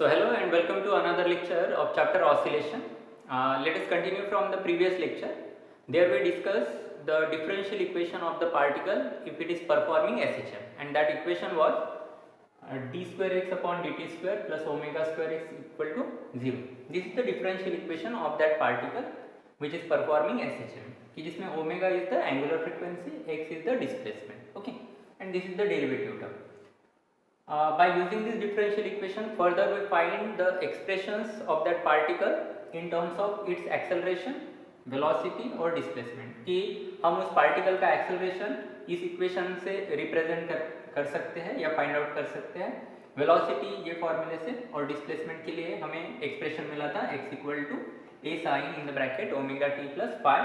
So hello and welcome to another lecture of chapter oscillation. Let us continue from the previous lecture. There we discuss the differential equation of the particle if it is performing SHM, and that equation was d square x upon dt square plus omega square x equal to 0. This is the differential equation of that particle which is performing SHM, जिसमें omega is the angular frequency, x is the displacement. Okay, and this is the derivative term. By using this differential equation, further we find the expressions of that particle in terms of its acceleration, velocity और displacement, कि हम उस particle का acceleration इस equation से represent कर सकते हैं या find out कर सकते हैं, velocity ये formula से, और displacement के लिए हमें expression मिला था x equal to a sin in the bracket omega t plus phi,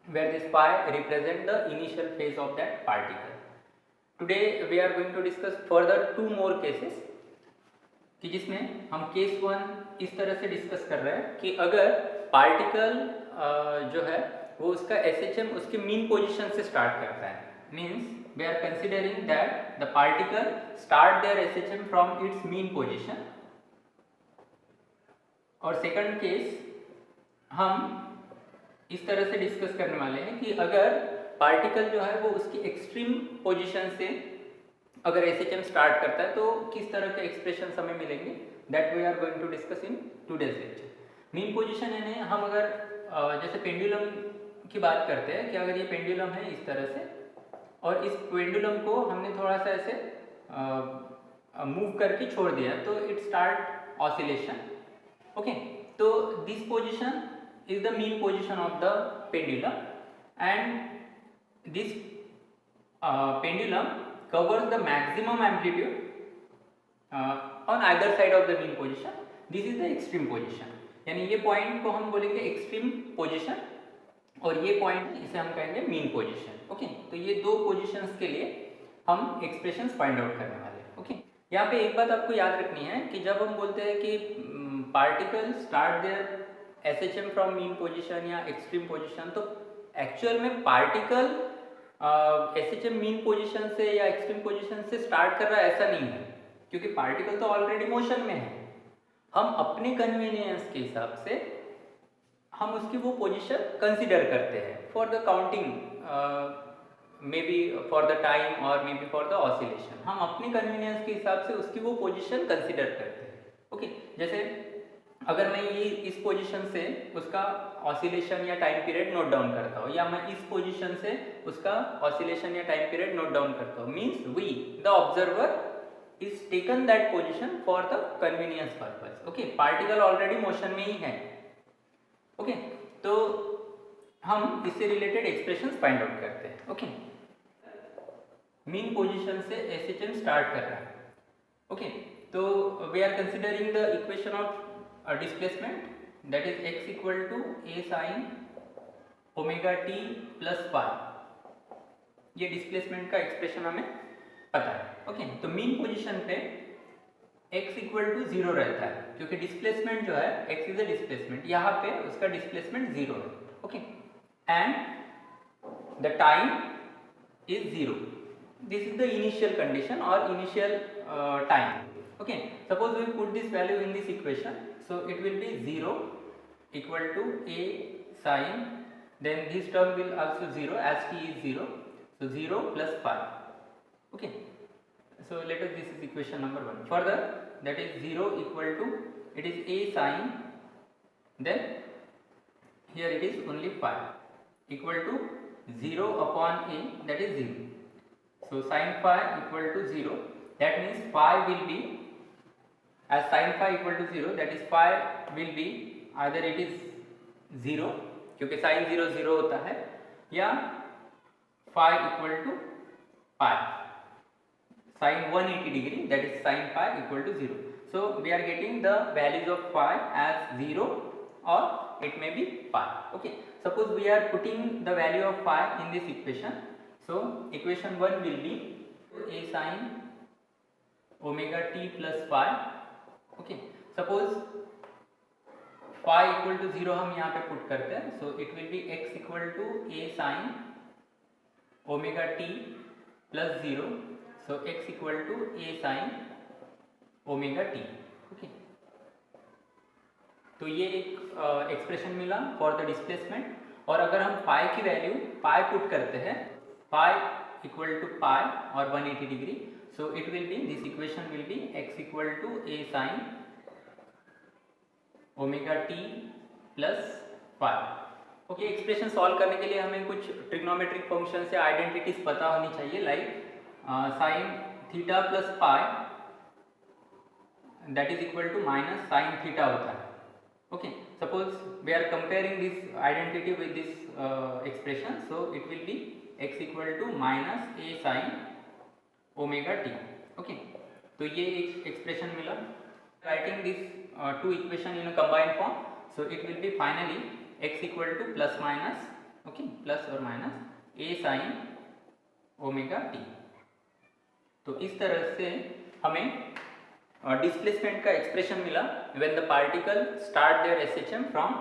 where this phi represent the initial phase of that particle. Today we are going to discuss further two more cases, कि जिसमें हम case one इस तरह से discuss कर रहे हैं कि अगर पार्टिकल जो है वो उसका SHM उसके मीन पोजीशन से स्टार्ट करता है, means we are considering that the particle start their SHM from its mean position. और सेकंड केस हम इस तरह से डिस्कस करने वाले हैं कि अगर पार्टिकल जो है वो उसकी एक्सट्रीम पोजीशन से अगर SHM स्टार्ट करता है तो किस तरह के एक्सप्रेशन हमें मिलेंगे, that we are going to discuss in today's lecture. Mean position यानी हम अगर जैसे पेंडुलम की बात करते हैं कि अगर ये पेंडुलम है इस तरह से और इस पेंडुलम को हमने थोड़ा सा ऐसे मूव करके छोड़ दिया तो इट स्टार्ट ऑसिलेशन. ओके, तो this position is the mean position of the pendulum and this pendulum covers the maximum amplitude on either side of the mean position. This is the extreme position, यानी ये point को हम बोलेंगे extreme position और ये point इसे हम कहेंगे मीन पोजीशन. ओके, तो ये दो पोजीशंस के लिए हम एक्सप्रेशंस फाइंड आउट करने वाले हैं. ओके, यहाँ पे एक बात आपको याद रखनी है कि जब हम बोलते हैं कि particle start their SHM from mean position या एक्सट्रीम पोजीशन, तो एक्चुअल में पार्टिकल SHM मीन पोजीशन से या एक्सट्रीम पोजीशन से स्टार्ट कर रहा है ऐसा नहीं है, क्योंकि पार्टिकल तो ऑलरेडी मोशन में है. हम अपने कन्वीनियंस के हिसाब से हम उसकी वो पोजीशन कंसीडर करते हैं for the counting, maybe for the time और maybe for the oscillation. हम अपने कन्वीनियंस के हिसाब से उसकी वो पोजीशन कंसीडर करते हैं. ओके, जैसे अगर मैं ये इस पोजीशन से उसका ऑसिलेशन या टाइम पीरियड नोट डाउन करता हूँ, या मैं इस पोजीशन से उसका ऑसिलेशन या टाइम पीरियड नोट डाउन करता हूँ, means we the observer is taken that position for the convenience purpose. Okay, particle already motion में ही है. ओके, तो हम इससे रिलेटेड एक्सप्रेशंस फाइंड आउट करते हैं. ओके, मीन पोजीशन से SHM स्टार्ट कर रहा है. ओके, तो we are considering the equation of displacement, that is x equal to a sin omega t plus phi. ये डिस्प्लेसमेंट का एक्सप्रेशन हमें पता है. ओके, तो मीन पोजीशन पे x इक्वल टू 0 रहता है, क्योंकि डिस्प्लेसमेंट जो है x इज अ डिस्प्लेसमेंट, यहाँ पे उसका डिस्प्लेसमेंट 0 है. Okay, and the time is 0. This is the initial condition और initial time. Okay, suppose we put this value in this equation, so it will be 0 equal to a sin, then this term will also 0 as t is 0, so 0 plus phi. Okay, so let us, this is equation number 1. Further, that is 0 equal to, it is a sin, then here it is only phi equal to 0 upon a, that is 0. So sin phi equal to 0, that means phi will be, as sin phi equal to 0, that is phi will be either it is 0, क्योंकि sin 0 0 होता है, या phi equal to pi sin 180 degree, that is sin phi equal to 0. So we are getting the values of phi as 0 or it may be pi. Okay, suppose we are putting the value of phi in this equation, so equation 1 will be a sin omega t plus phi. Okay, suppose phi equal to 0 हम यहाँ पे put करते हैं, so it will be x equal to a sin omega t plus 0, so x equal to a sin omega t. Okay, तो ये एक expression मिला for the displacement. और अगर हम फाई की वैल्यू पाई पुट करते हैं, फाई इक्वल टू पाई और 180 degree, so it will be, this equation will be x equal to a sine omega T plus phi. Okay, expression solve करने के लिए हमें कुछ ट्रिग्नोमेट्रिक फंक्शन से आइडेंटिटीज पता होनी चाहिए, like sine theta plus pi that is equal to minus sine theta होता है। Okay, suppose we are comparing this identity with this expression, so it will be x equal to minus a sine omega t. Okay, तो ये एक expression मिला। Writing this two equation in a combined form, so it will be finally x equal to plus minus, okay, plus और minus a sine omega t. तो इस तरह से हमें डिस्प्लेसमेंट का एक्सप्रेशन मिला when the particle start there SHM from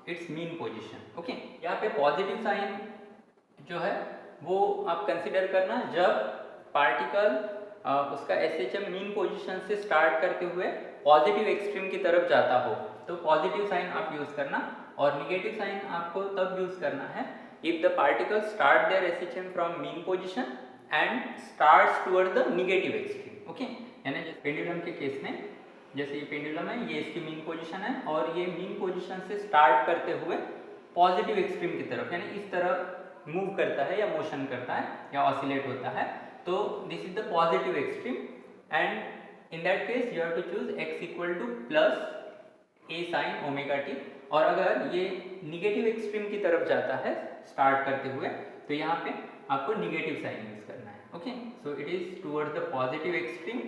its mean position. Okay, यहाँ पे पॉजिटिव साइन जो है वो आप कंसिडर करना जब पार्टिकल उसका एसएचएम मीन पोजीशन से स्टार्ट करते हुए पॉजिटिव एक्सट्रीम की तरफ जाता हो, तो पॉजिटिव साइन आप यूज करना। और निगेटिव साइन आपको तब यूज करना है if the particle start there SHM from mean position and starts toward the negative extreme. Okay, यानी जैसे पेंडुलम के केस में, जैसे ये पेंडुलम है, ये इसकी मीन पोजीशन है और ये मीन पोजीशन से स्टार्ट करते हुए पॉजिटिव एक्सट्रीम की तरफ, यानी इस तरफ मूव करता है या मोशन करता है या ऑसिलेट होता है, तो this is the positive extreme. And in that case you have to choose x equal to plus a sine omega t. और अगर ये निगेटिव एक्सट्रीम की तरफ जाता है स्टार्ट करते हुए, तो यहाँ पे आपको निगेटिव साइन यूज करना है। Okay, so it is towards the positive extreme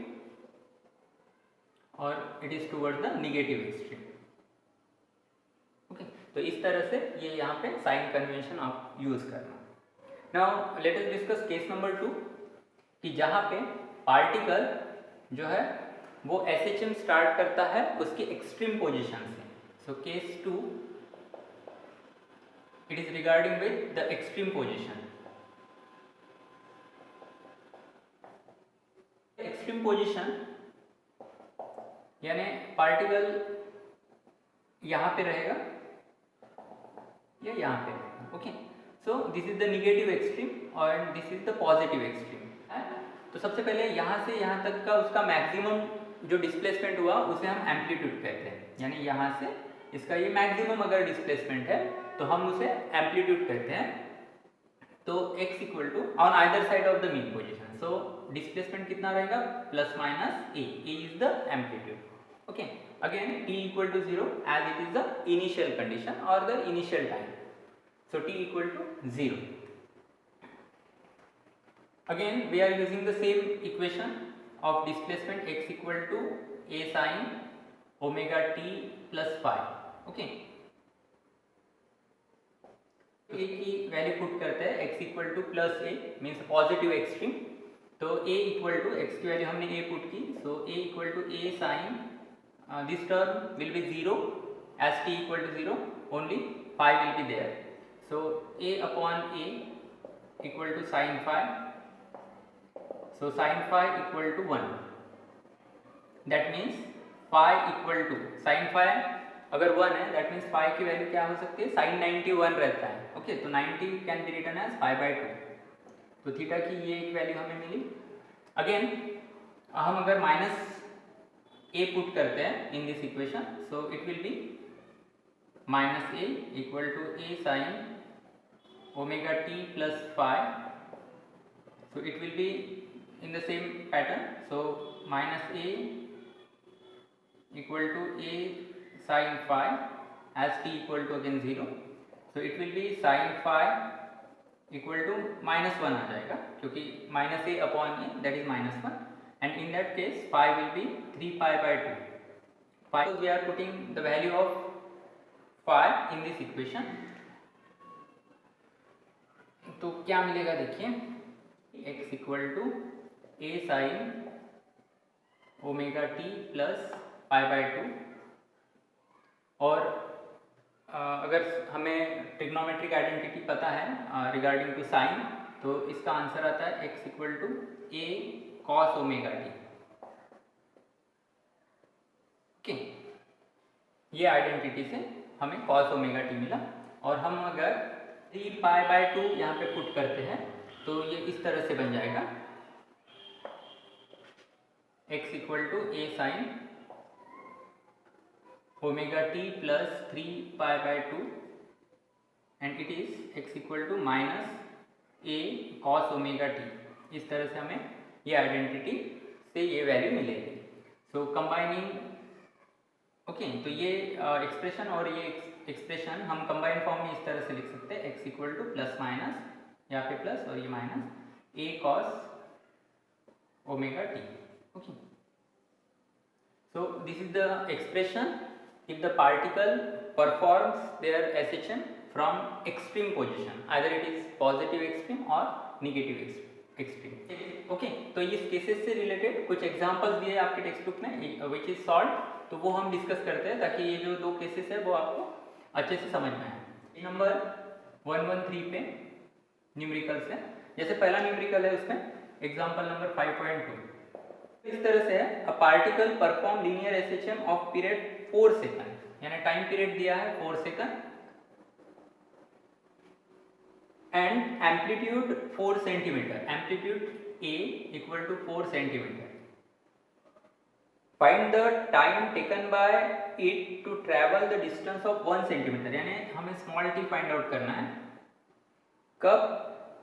और it is towards the negative extreme. Okay, तो इस तरह से ये यहाँ पे साइन कन्वेंशन आप यूज करना। Now let us discuss case number 2 कि जहाँ पे पार्टिकल जो है वो एसएचएम स्टार्ट करता है उसकी एक्सट्रीम पोजीशन से। So case 2 it is regarding with the extreme position. Extreme position यानी पार्टिकल यहाँ पे रहेगा या यहाँ पे रहेगा। Okay, so this is the negative extreme और this is the positive extreme. तो सबसे पहले यहाँ से यहाँ तक का उसका मैक्सिमम जो डिस्प्लेसमेंट हुआ उसे हम एम्पलीट्यूड कहते हैं, यानी यहाँ से इसका ये मैक्सिमम अगर डिस्प्लेसमेंट है तो हम उसे एम्पलीट्यूड कहते हैं। तो x equal to on either side of the mean position, so displacement कितना रहेगा, plus minus A is the amplitude. Okay, again t equal to 0 as it is the initial condition और the initial time, so t equal to 0। Again we are using the same equation of displacement x equal to a sin omega t plus phi। okay, a की value put करते हैं x equal to plus a means positive extreme. तो a equal to x की value हमने a put की, so a equal to a sine this term will be 0 as t equal to 0 only phi will be there, so a upon a equal to sine phi, so sin phi equal to 1, that means phi equal to sin phi अगर 1 है that means phi की value क्या हो सकती है, sin 91 रहता है। Okay, तो 90 can be written as pi by 2, तो थीटा की ये एक वैल्यू हमें मिली। अगेन हम अगर माइनस ए पुट करते हैं in this equation, so it will be minus a equal to a sine omega T plus phi, so it will be in the same pattern, so minus a equal to a sin phi as t equal to again 0, so it will be sin phi equal to minus 1 आ जाएगा क्योंकि minus a upon a that is minus 1, and in that case phi will be 3 pi by 2 phi, we are putting the value of phi in this equation। तो क्या मिलेगा देखिए, x equal to a sine omega T plus pi by 2, और अगर हमें trigonometric identity पता है regarding to sign, तो इसका आंसर आता है x equal to a cos omega t. Okay, ये आइडेंटिटी से हमें cos ओमेगा टी मिला। और हम अगर 3π/2 यहाँ पे पुट करते हैं तो ये इस तरह से बन जाएगा, x = a sin omega T plus 3π/2 and it is x = -a cos omega T. इस तरह से हमें ये आइडेंटिटी से ये वैल्यू मिलेगी। सो कंबाइनिंग, ओके, तो ये एक्सप्रेशन और ये एक्सप्रेशन हम कंबाइन फॉर्म में इस तरह से लिख सकते हैं, x = प्लस माइनस, यहाँ पे प्लस और ये minus, a cos omega t. Okay, so this is the expression if the particle performs their SHM from extreme position, either it is positive extreme or negative extreme. Okay, तो इस cases से related कुछ examples दिए आपके text book में which is solve, तो वो हम डिस्कस करते हैं ताकि ये जो दो केसेस है वो आपको अच्छे से समझ में आए। नंबर 113 पे न्यूमेरिकल्स है। जैसे पहला न्यूमेरिकल है उसमें एग्जांपल नंबर 5.2 इस तरह से है, a particle perform linear SHM of period 4 second, यानी टाइम पीरियड दिया है 4 second and amplitude 4 centimetre, amplitude a = 4 centimetre. Find the time taken by it to travel the distance of 1 centimetre, यानी हमें small t find out करना है कब,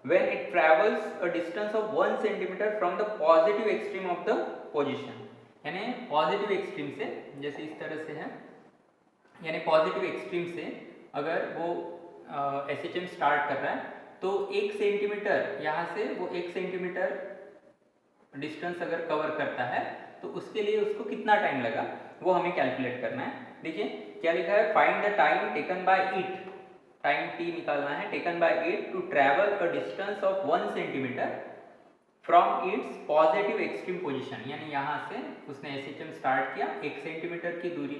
when it travels a distance of 1 centimeter from the positive extreme of the position, यानी positive extreme से, जैसे इस तरह से है, यानी पॉजिटिव एक्सट्रीम से अगर वो एसएचएम स्टार्ट कर रहा है तो 1 सेंटीमीटर, यहाँ से वो 1 सेंटीमीटर डिस्टेंस अगर कवर करता है तो उसके लिए उसको कितना टाइम लगा वो हमें कैलकुलेट करना है। देखिए क्या लिखा है, find the time taken by it, time t निकालना है, taken by it to travel a distance of 1 centimetre from its positive extreme position, यानी यहाँ से उसने एसएचएम स्टार्ट किया, 1 सेंटीमीटर की दूरी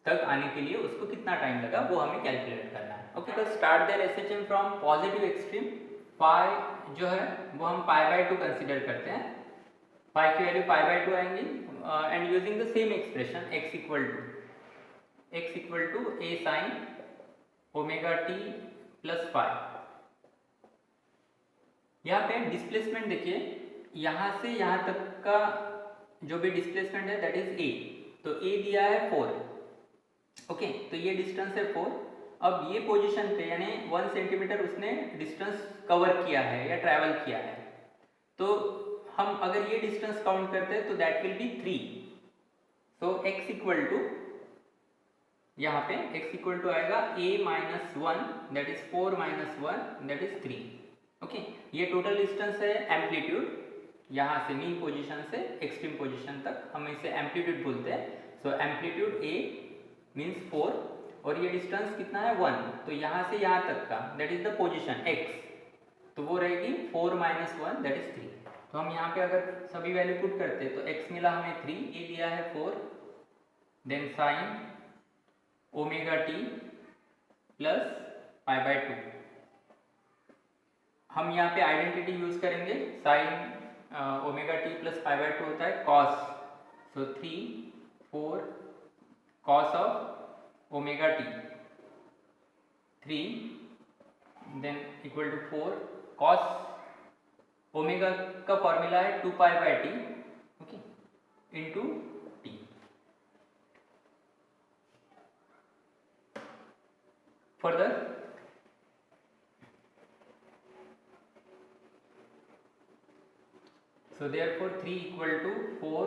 तक आने के लिए उसको कितना टाइम लगा वो हमें कैलकुलेट करना है। ओके, तो start there SHM from positive extreme, pi जो है वो हम π/2 कंसीडर करते हैं, पाई की वैल्यू π/2 आएंगी and using the same expression x = a sin omega T plus 5। यहाँ पे डिस्प्लेसमेंट देखिए, यहाँ से यहाँ तक का जो भी डिस्प्लेसमेंट है दैट इज a, तो a दिया है 4, ओके, तो ये डिस्टेंस है 4। अब ये पोजीशन पे यानी 1 सेंटीमीटर उसने डिस्टेंस कवर किया है या ट्रैवल किया है, तो हम अगर ये डिस्टेंस काउंट करते हैं तो that will be 3। So x यहाँ पे x आएगा a - 1 that is 4 - 1 that is 3। Okay, ये टोटल डिस्टेंस है एम्पलीट्यूड, यहाँ से मीन पोजीशन से एक्सट्रीम पोजीशन तक हम इसे एम्पलीट्यूड बोलते हैं। सो एम्पलीट्यूड a मीन्स 4 और ये डिस्टेंस कितना है 1, तो यहाँ से यहाँ तक का that is the position x, तो वो रहेगी 4 - 1 दैट इज 3। तो हम यहाँ पे अगर सभी वैल्यू पुट करते हैं तो x मिला हमें 3, a दिया है 4, then sine omega T plus π/2। हम यहाँ पे आइडेंटिटी यूज करेंगे, साइन ओमेगा टी प्लस π/2 होता है cos, so 3 4 cos of omega T 3 then = 4 cos omega का फॉर्मूला है 2π/t, okay, into T. Further so therefore 3 = 4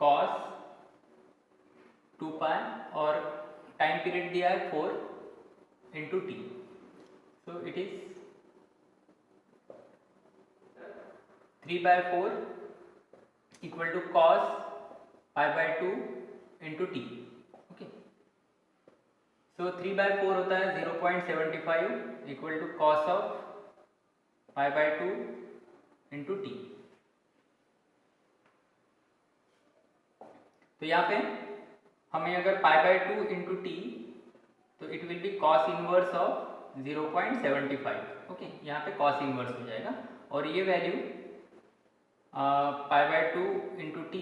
cos 2π और टाइम पीरियड दिया है 4 into t, so it is 3/4 = cos π/2 into t। Okay, सो 3/4 होता है 0.75 = cos of π/2 into t। तो यहाँ पे हमें अगर π/2 into t तो it will B cos inverse of 0.75, okay, यहाँ पे cos इनवर्स हो जाएगा और ये वैल्यू π/2 into t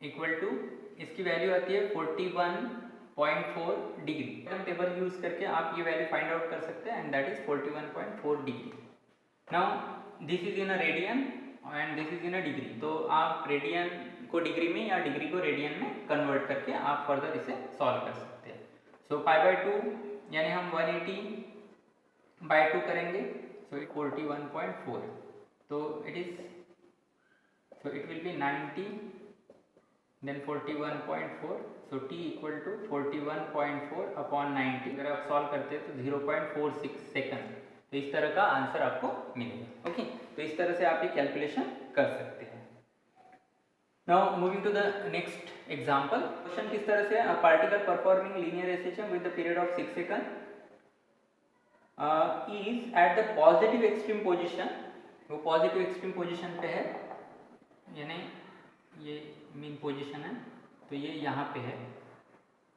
= इसकी वैल्यू आती है 41.4 डिग्री। टेबल यूज करके आप ये वैल्यू फाइंड आउट कर सकते हैं and that is 41.4 degree. Now this is in a radian and this is in a degree, तो आप रेडियन को डिग्री में या डिग्री को रेडियन में कन्वर्ट करके आप फर्दर इसे सॉल्व कर सकते हैं। सो π/2 यानी हम 180/2 करेंगे, सो 41.4, तो it is, so it will be 90 then 41.4, so t equal to 41.4 upon 90। अगर आप सॉल्व करते हैं तो 0.46 सेकंड, तो इस तरह का आंसर आपको मिलेगा। ओके, तो इस तरह से आप ये कैलकुलेशन कर सकते हैं। Now moving to the next example. Question किस तरह से, a particle performing linear SHM with the period of 6 second is at the positive extreme position, वो पॉजिटिव एक्सट्रीम पोजीशन पे है, यानी ये मीन पोजीशन है, तो ये यहाँ पे है।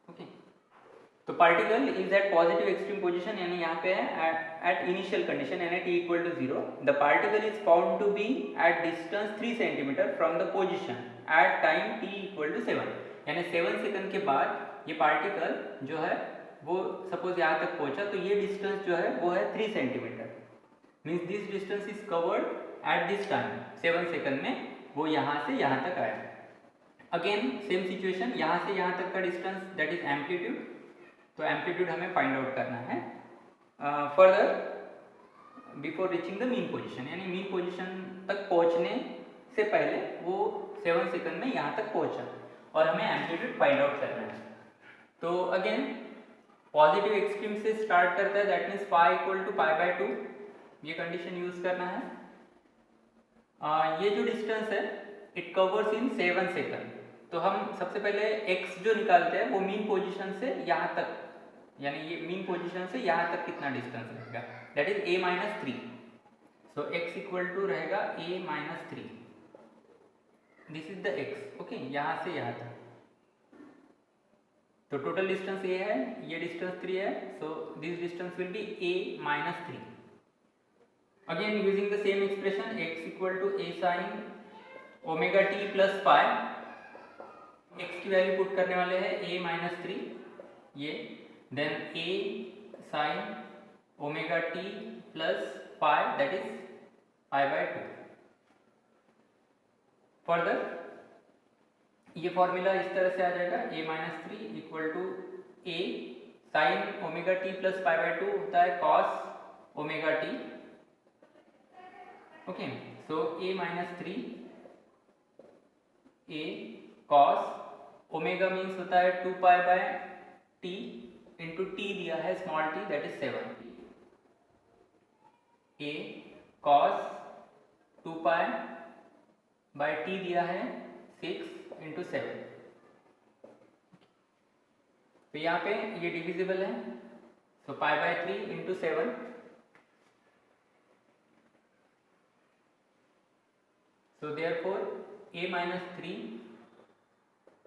ओके, तो particle is at positive extreme position, यानी यहाँ पे है एट इनिशियल कंडीशन यानी t equal to 0। The particle is found to be at distance 3 centimetre from the position at time t equal to 7, यानी 7 सेकंड के बाद ये पार्टिकल जो है वो सपोज यहाँ तक पहुँचा, तो ये डिस्टेंस जो है वो है 3 centimetre, means this distance is covered at this time, 7 second में वो यहाँ से यहाँ तक आया। अगेन सेम सिचुएशन, यहाँ से यहाँ तक का डिस्टेंस दैट इज एम्पलीट्यूड, तो एम्पलीट्यूड हमें फाइंड आउट करना है further before reaching the mean position, यानी मीन पोजीशन तक पहुँचने से पहले वो 7 सेकंड में यहाँ तक पहुँचा और हमें एम्पलीट्यूड फाइंड आउट करना है। तो अगेन पॉजिटिव एक्सट्रीम से स्टार्ट करता है, that means phi equal to π/2, ये कंडीशन यूज करना है। ये जो डिस्टेंस है इट कवर्स इन 7 सेकंड, तो हम सबसे पहले x जो निकालते हैं वो मीन पोजीशन से यहाँ तक, यानी ये मीन पोजीशन से यहाँ तक कितना डिस्टेंस रहेगा, that is a-3, so x equal to रहेगा a-3, this is the x। Okay, यहाँ से यहाँ तक, तो टोटल डिस्टेंस a है, ये डिस्टेंस 3 है, so this distance will be a-3। Again using the same expression, x equal to a sin omega t plus phi, x की value put करने वाले हैं a-3 ये, then a sin omega t plus phi that is π/2। Further ये formula इस तरह से आ जाएगा, a-3 equal to a sin omega t plus π/2 होता है cos omega t। Okay, so a-3 a cos omega means होता है 2π/t इंटू t दिया है small t that is 7, a cos 2π/t दिया है 6 इंटू 7, तो यहाँ पे ये डिविजिबल है, so π/3 into 7, so therefore a-3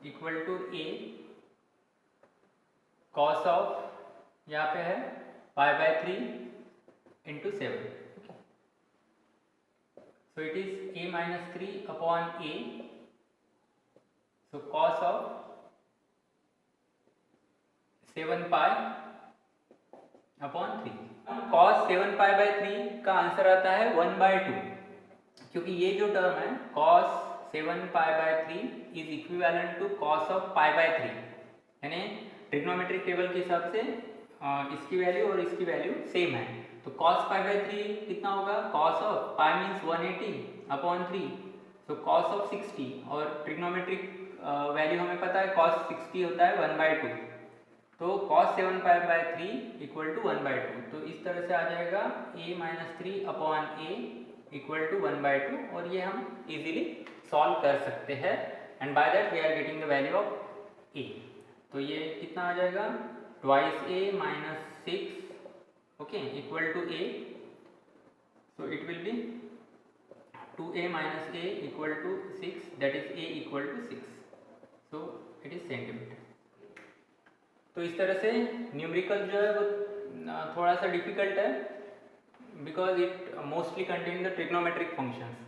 equal to a cos of यहाँ पे है π/3 into 7, so it is a-3 upon a, so cos of 7π upon 3, cos 7π/3 का आंसर आता है 1/2, क्योंकि ये जो टर्म है cos 7π/3 is equivalent to cos of π/3, यानी ट्रिग्नोमेट्रिक टेबल के हिसाब से इसकी वैल्यू और इसकी वैल्यू सेम है, तो cos π/3 कितना होगा, cos of π means 180 upon 3, so cos of 60, और ट्रिग्नोमेट्रिक वैल्यू हमें पता है cos 60 होता है 1/2, तो cos 7π/3 इक्वल टू 1/2, तो इस तरह से आ जाएगा a-3 upon a equal to 1/2, और ये हम इजीली सॉल्व कर सकते हैं and by that we are getting the value of a। तो ये कितना आ जाएगा, twice a minus 6 okay equal to a, so it will be 2a minus a equal to 6, that is a equal to 6, so it is centimetre. तो इस तरह से numerical जो है वो थोड़ा सा डिफिकल्ट है because it mostly contain the trigonometric functions।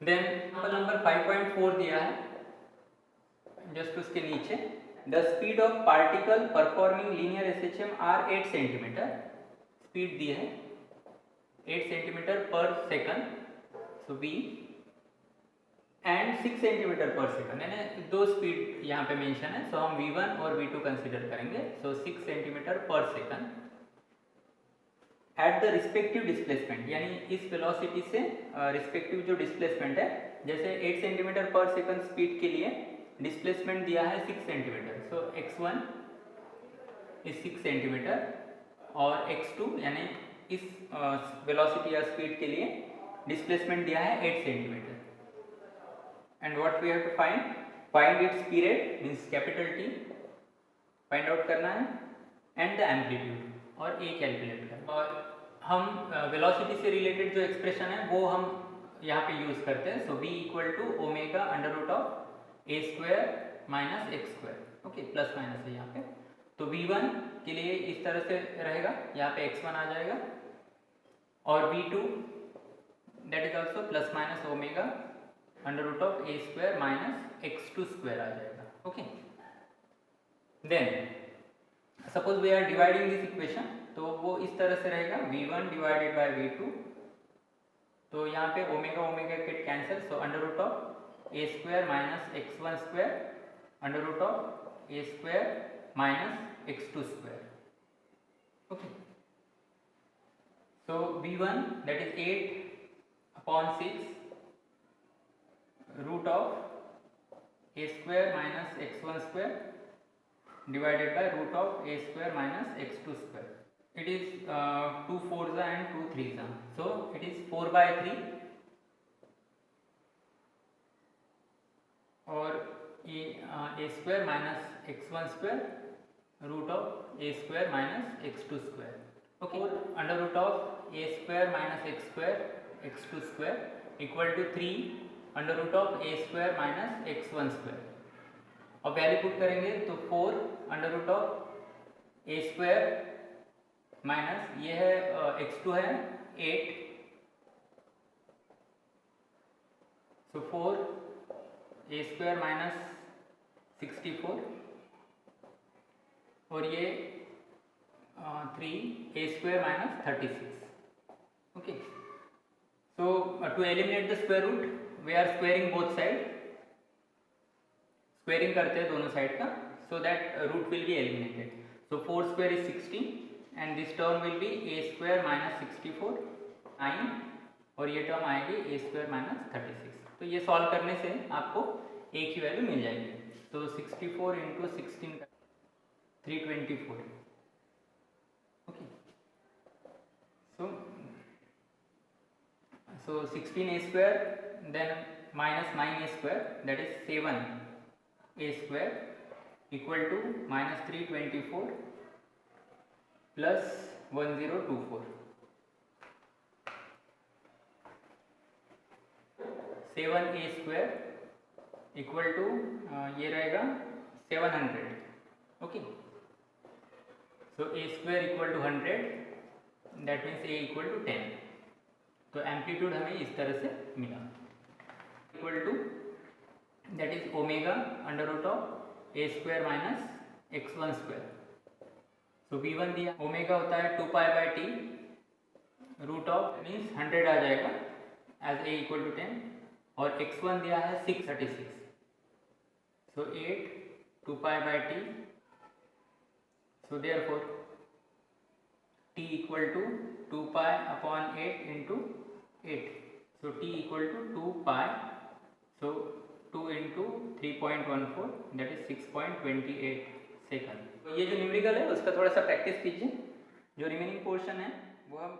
then example number 5.4 दिया है, जस्ट उसके नीचे the speed of particle performing linear SHM are 8 centimetre, speed दी है 8 centimetre per second, so v and 6 centimetre per second, यानी दो speed यहाँ पे मेंशन है, सो हम v1 और v2 कंसीडर करेंगे, सो 6 centimetre per second at the respective displacement, यानी इस वेलोसिटी से रिस्पेक्टिव जो डिस्प्लेसमेंट है, जैसे 8 सेंटीमीटर पर सेकंड स्पीड के लिए डिस्प्लेसमेंट दिया है 6 centimetre, so x1 is 6 centimetre और x2 यानी इस वेलोसिटी या स्पीड के लिए डिस्प्लेसमेंट दिया है 8 centimetre. And what we have to find its period means capital T find out करना है एंड द एम्पलीट्यूड और A कैलकुलेट करना। और हम वेलोसिटी से रिलेटेड जो एक्सप्रेशन है वो हम यहाँ पे यूज करते हैं, so v equal to omega under root of a square minus x square, okay plus minus है यहाँ पे, तो v1 के लिए इस तरह से रहेगा, यहाँ पे x1 आ जाएगा और v2 that is also plus minus omega under root of a square minus x2 square आ जाएगा, okay. Then suppose we are dividing this equation, तो वो इस तरह से रहेगा v1 डिवाइडेड बाय v2, तो यहाँ पे omega omega get cancel, so under root of a square minus x1 square under root of a square minus x2 square, okay. So v1 that is 8 upon 6 root of a square minus x1 square divided by root of a square minus x2 square. It is 2 4s and 2 3s, so it is 4 by 3 और ये a square minus x1 square root of a square minus x2 square, okay, under root of a square minus x square x2 square equal to 3 under root of a square minus x1 square। और value put करेंगे तो 4 under root of a square minus ये है x2 है 8, सो 4 ए square minus 64 और ये 3 a square minus 36, okay. So to eliminate the square root we are squaring both side, squaring करते हैं दोनों साइड का, so that root will be eliminated, so 4 square is 16 and this term will be a square minus 64 9 और ये term आएगी ए square minus 36। तो ये solve करने से आपको ए की वैल्यू मिल जाएगी, तो 64 into 16 324, okay. So 16 a square then minus 9 a square that is 7 a square equal to minus 324 plus 1024, 7 a square equal to ये रहेगा 700, okay. So a square equal to 100 that means a equal to 10, तो amplitude हमें इस तरह से मिला, equal to that is omega under root of a square minus x1 square, so v1 दिया omega होता है 2 pi by T root of means 100 आ जाएगा एज a इक्वल टू 10 और x1 दिया है 636, so 8 2 pi by T, so therefore t equal to 2 pi upon 8 into 8, so t equal to 2 pi, so 2 into 3.14 that is 6.28 second. तो ये जो numerical है उसका थोड़ा सा प्रैक्टिस कीजिए, जो रिमेनिंग पोर्शन है वो हम